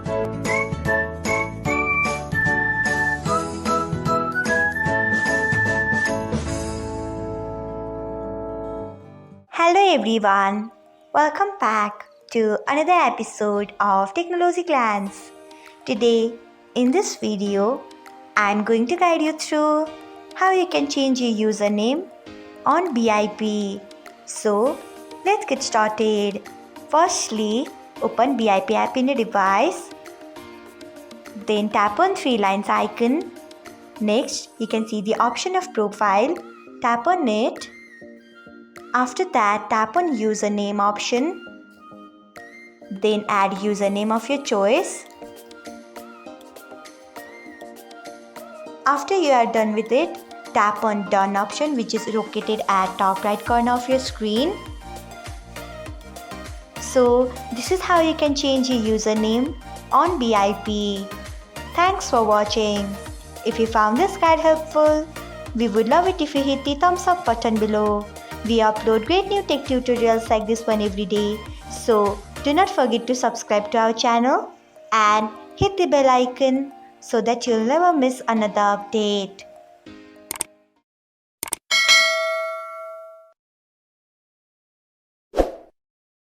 Hello everyone, welcome back to another episode of Technologyglance. Today, in this video, I'm going to guide you through how you can change your username on BIP. So, let's get started. Firstly, open BIP app in your device. Then tap on three lines icon. Next, you can see the option of profile. Tap on it. After that, tap on username option. Then add username of your choice. After you are done with it, tap on done option, which is located at top right corner of your screen. So this is how you can change your username on BIP. Thanks for watching. If you found this guide helpful, we would love it if you hit the thumbs up button below. We upload great new tech tutorials like this one every day. So do not forget to subscribe to our channel and hit the bell icon so that you'll never miss another update.